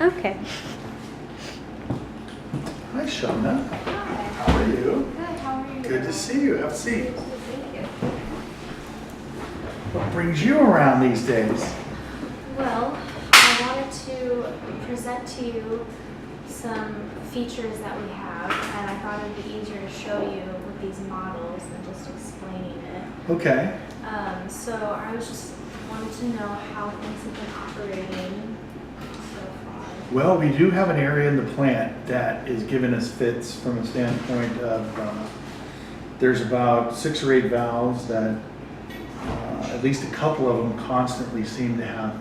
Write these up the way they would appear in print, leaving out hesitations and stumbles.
Okay. Hi, Shauna. Hi. How are you? Good, how are you? Good to see you. Have a seat. You too, thank you. What brings you around these days? Well, I wanted to present to you some features that we have, and I thought it would be easier to show you with these models than just explaining it. Okay. So I was just wanted to know how things have been operating so far. Well, we do have an area in the plant that is giving us fits from a standpoint of there's about 6 or 8 valves that at least a couple of them constantly seem to have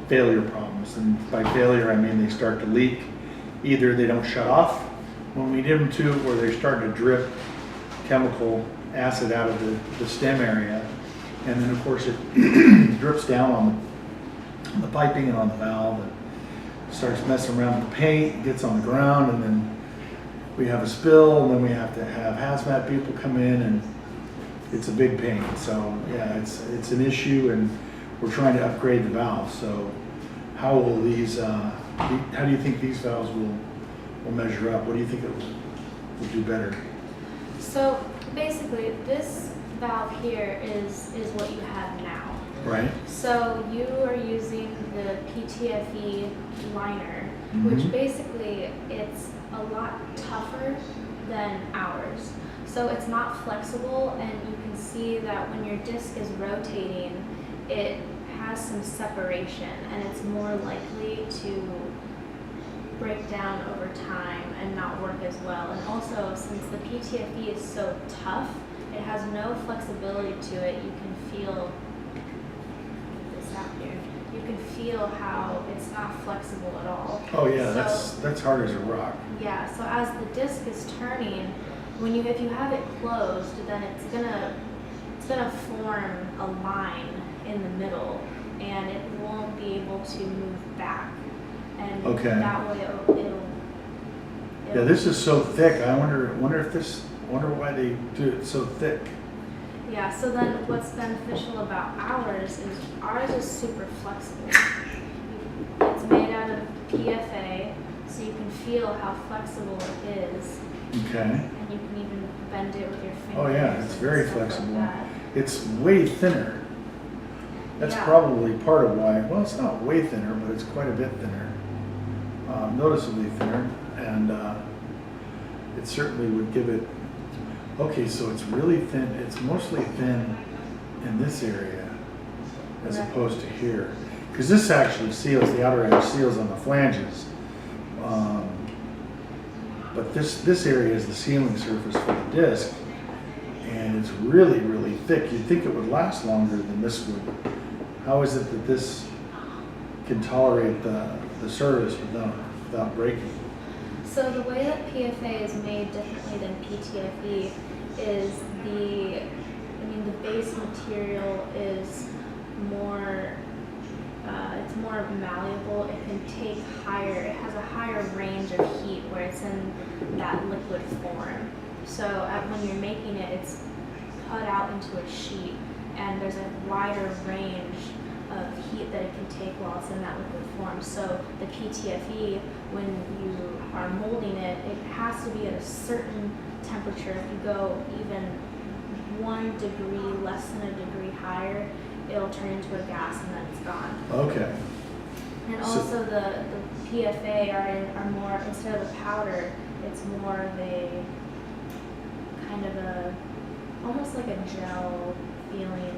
failure problems. And by failure, I mean they start to leak. Either they don't shut off when we need them to, or they start to drip chemical acid out of the stem area. And then of course it drips down on the piping and on the valve and starts messing around with the paint, gets on the ground, and then we have a spill, and then we have to have hazmat people come in, and it's a big pain. So yeah, it's an issue, and we're trying to upgrade the valves. So how will these, how do you think these valves will measure up? What do you think it will do better? So basically, this valve here is what you have now. Right? So you are using the PTFE liner, Mhm. which basically it's a lot tougher than ours. So it's not flexible, and you can see that when your disc is rotating, it has some separation, and it's more likely to break down over time and not work as well. And also, since the PTFE is so tough, it has no flexibility to it. You can feel this out here. You can feel how it's not flexible at all. Oh yeah, So- that's hard as a rock. Yeah, so as the disc is turning, if you have it closed, then it's gonna form a line in the middle, and it won't be able to move back. And Okay. that way it'll Yeah, this is so thick. I wonder why they do it so thick. Yeah, so then what's beneficial about ours is super flexible. It's made out of PFA, so you can feel how flexible it is, Okay. and you can even bend it with your fingers. Oh yeah, it's and very stuff like flexible. that. It's way thinner. That's Yeah. probably part of why. Well, it's not way thinner, but it's quite a bit thinner, noticeably thinner, and it certainly would give it. Okay, so it's really thin. It's mostly thin in this area as Right. opposed to here, because this actually seals the outer edge seals on the flanges. But this area is the sealing surface for the disc, and it's really, really thick. You'd think it would last longer than this would. How is it that this can tolerate the service without breaking? So the way that PFA is made differently than PTFE is the base material is more, it's more malleable. It can take it has a higher range of heat where it's in that liquid form. So when you're making it, it's cut out into a sheet, and there's a wider range of heat that it can take while it's in that liquid form. So the PTFE, when you are molding it, it has to be at a certain temperature. If you go even 1 degree less than a degree higher, it'll turn into a gas and then it's gone. Okay. And So- also the PFA are more, instead of a powder, it's more of a kind of almost like a gel feeling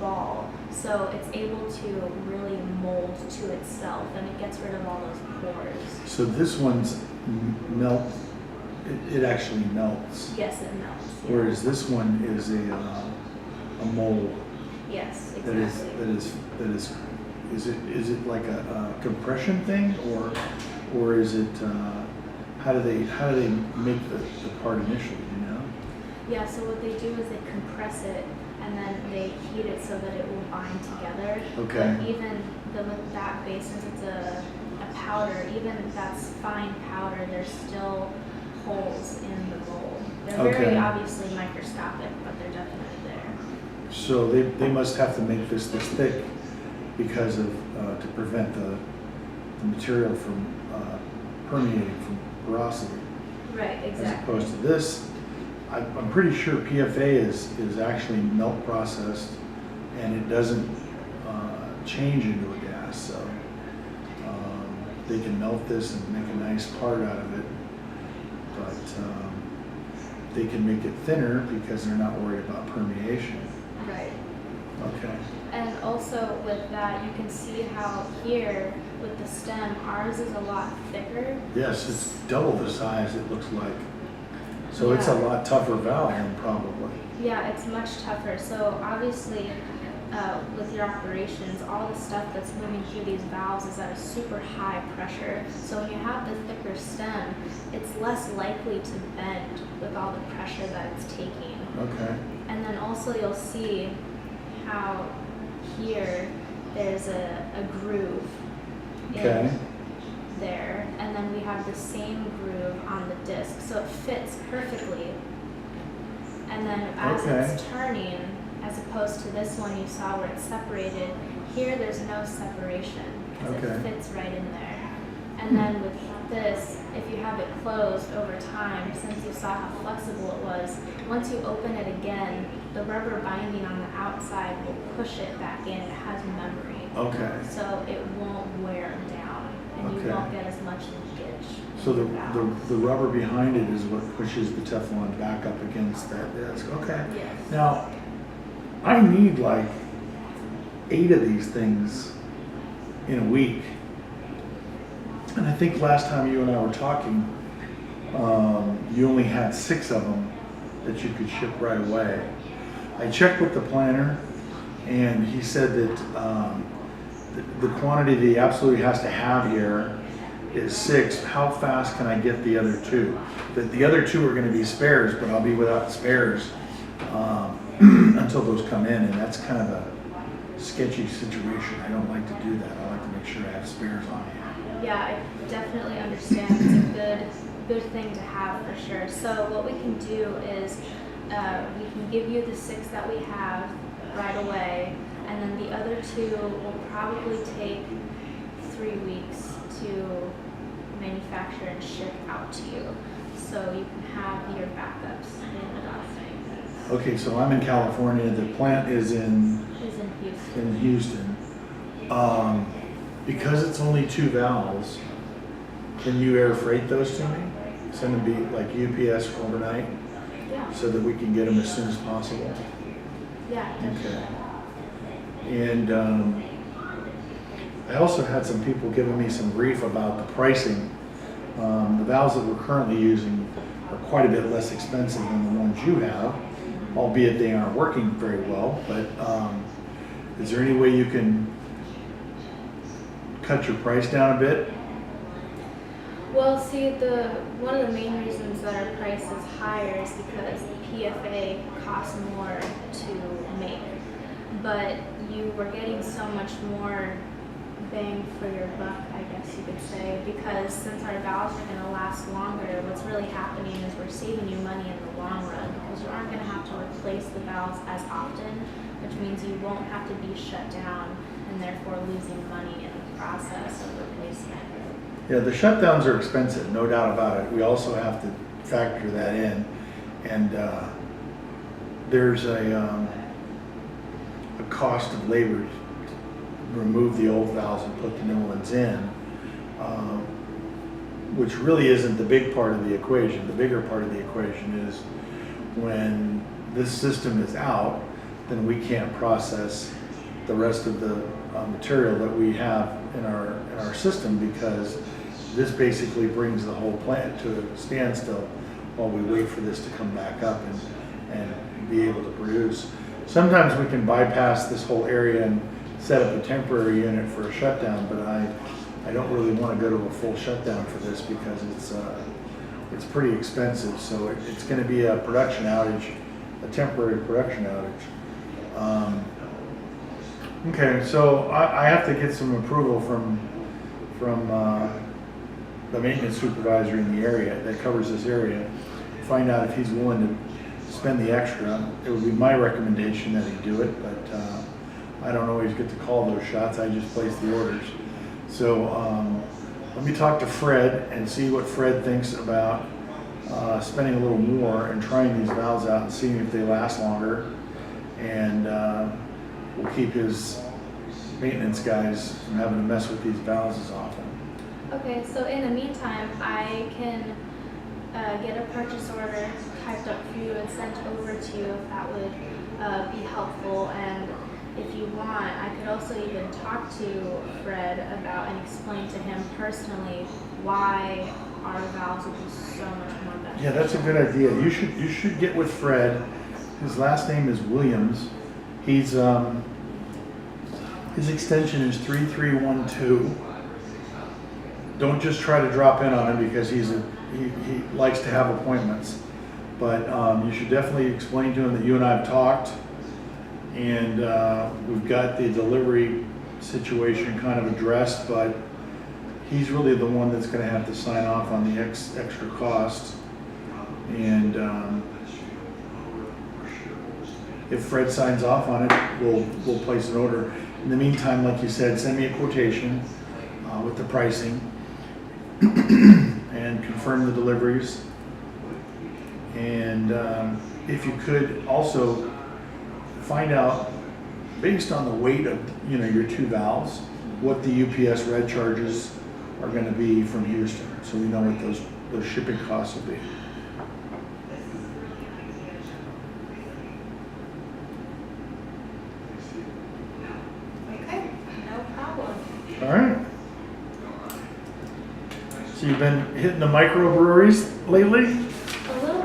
ball. So it's able to really mold to itself, and it gets rid of all those pores. So this one's melt. It actually melts, Yes, it melts. Yeah. whereas this one is a mold. Yes, That is exactly. is it like a compression thing, or is it how do they make the part initially, you know? Yeah, so what they do is they compress it, and then they heat it so that it will bind together. Okay. But even with that base, since it's a powder, even if that's fine powder, there's still holes in the mold. They're Okay. very obviously microscopic, but they're definitely there. So they must have to make this thick because of to prevent the material from permeating from porosity. Right, As exactly. opposed to this, I'm pretty sure PFA is actually melt processed and it doesn't change into a gas. So they can melt this and make a nice part out of it, but they can make it thinner because they're not worried about permeation. Right. Okay. And also with that, you can see how here with the stem, ours is a lot thicker. Yes, it's double the size it looks like. So it's a Yeah. lot tougher valve then probably. Yeah, it's much tougher. So obviously, with your operations, all the stuff that's moving through these valves is at a super high pressure. So when you have the thicker stem, it's less likely to bend with all the pressure that it's taking. Okay. And then also you'll see how here there's a groove Okay. in there, and then we have the same groove on the disc, so it fits perfectly. And then as it's turning, as opposed to this one you saw where it's separated, here there's no separation because it fits right in there. And then with this, if you have it closed over time, since you saw how flexible it was, once you open it again, the rubber binding on the outside will push it back in. It has memory. Okay. So it won't wear down, and you Okay. won't get as much leakage. So in valves. the rubber behind it is what pushes the Teflon back up against that disc. Okay. Yes. Now, I need like 8 of these things in a week. And I think last time you and I were talking, you only had 6 of them that you could ship right away. I checked with the planner, and he said that the quantity that he absolutely has to have here is 6. How fast can I get the other 2? That the other 2 are going to be spares, but I'll be without spares until those come in, and that's kind of a sketchy situation. I don't like to do that. I like to make sure I have spares on hand. Yeah, I definitely understand. It's a good thing to have for sure. So what we can do is we can give you the 6 that we have right away, and then the other 2 will probably take 3 weeks to manufacture and ship out to you, so you can have your backups in the thing. Okay, so I'm in California. The plant is in Is in Houston. Houston. Because it's only 2 valves, can you air freight those to me? Send them be like UPS overnight, Yeah. so that we can get them as soon as possible. Yeah. Okay. And I also had some people giving me some grief about the pricing. The valves that we're currently using are quite a bit less expensive than the ones you have, albeit they aren't working very well. But is there any way you can cut your price down a bit? Well, see, one of the main reasons that our price is higher is because PFA costs more to make, but you were getting so much more bang for your buck, I guess you could say, because since our valves are going to last longer, what's really happening is we're saving you money in the long run, because you aren't going to have to replace the valves as often, which means you won't have to be shut down and therefore losing money in the process of replacement. Yeah, the shutdowns are expensive, no doubt about it. We also have to factor that in. And there's a cost of labor to remove the old valves and put the new ones in, which really isn't the big part of the equation. The bigger part of the equation is when this system is out, then we can't process the rest of the material that we have in our system, because this basically brings the whole plant to a standstill while we wait for this to come back up and be able to produce. Sometimes we can bypass this whole area and set up a temporary unit for a shutdown, but I don't really want to go to a full shutdown for this because it's pretty expensive. So it's going to be a production outage, a temporary production outage. Okay, so I have to get some approval from the maintenance supervisor in the area that covers this area, find out if he's willing to spend the extra. It would be my recommendation that he do it, but I don't always get to call those shots. I just place the orders. So let me talk to Fred and see what Fred thinks about spending a little more and trying these valves out and seeing if they last longer. And we'll keep his maintenance guys from having to mess with these valves as often. Okay, so in the meantime, I can get a purchase order typed up for you and sent over to you if that would be helpful. And if you want, I could also even talk to Fred about and explain to him personally why our valves would be so much more beneficial. Yeah, that's a good idea. You should get with Fred. His last name is Williams. He's his extension is 3312. Don't just try to drop in on him because he likes to have appointments. But you should definitely explain to him that you and I have talked, and we've got the delivery situation kind of addressed, but he's really the one that's going to have to sign off on the extra cost. And if Fred signs off on it, we'll place an order. In the meantime, like you said, send me a quotation with the pricing and confirm the deliveries. And if you could also find out, based on the weight of your two valves, what the UPS red charges are going to be from Houston, so we know what those shipping costs will be. Okay, no problem. All right. So you've been hitting the microbreweries lately? A little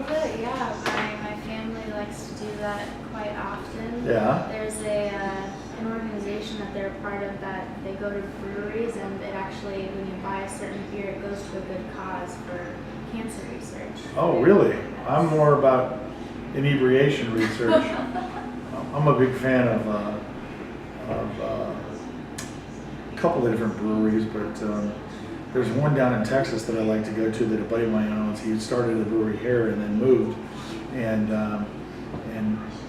bit, yeah. My family likes to do that quite often. Yeah. There's an organization that they're a part of that they go to breweries, and it actually, when you buy a certain beer, it goes to a good cause for cancer research. Oh, really? I'm more about inebriation research. I'm a big fan of a couple of different breweries, but there's one down in Texas that I like to go to that a buddy of mine owns. He started a brewery here and then moved and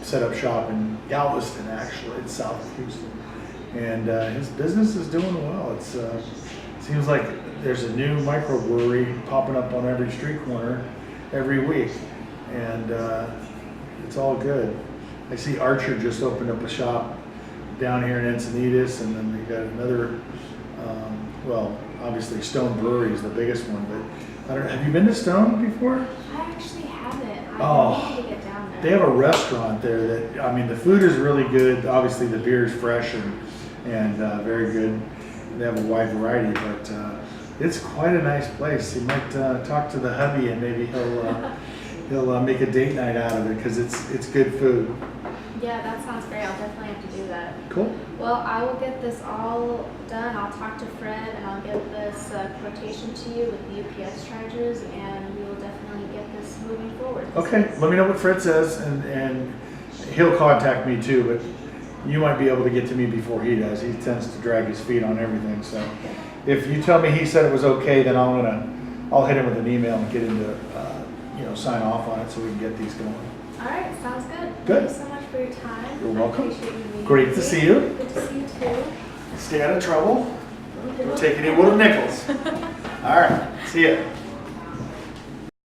set up shop in Galveston, actually. It's south of Houston. And his business is doing well. It seems like there's a new microbrewery popping up on every street corner every week. And it's all good. I see Archer just opened up a shop down here in Encinitas, and then they got another, obviously Stone Brewery is the biggest one, but I don't know, have you been to Stone before? I actually haven't. Oh. Need to get down there. They have a restaurant there that, I mean, the food is really good. Obviously the beer is fresh and very good. They have a wide variety, but it's quite a nice place. You might talk to the hubby and maybe he'll make a date night out of it because it's good food. Yeah, that sounds great. I'll definitely have to do that. Cool. Well, I will get this all done. I'll talk to Fred and I'll get this quotation to you with the UPS charges, and we will definitely get this moving forward. Okay, let me know what Fred says, and he'll contact me too, but you might be able to get to me before he does. He tends to drag his feet on everything, so if you tell me he said it was okay, then I'll hit him with an email and get him to sign off on it so we can get these going. All right, sounds good. Good. Thank you so much for your time. You're welcome. I appreciate you meeting Great me. to see you. Good to see you too. Stay out of trouble. We're taking you with Nichols. All right, see ya.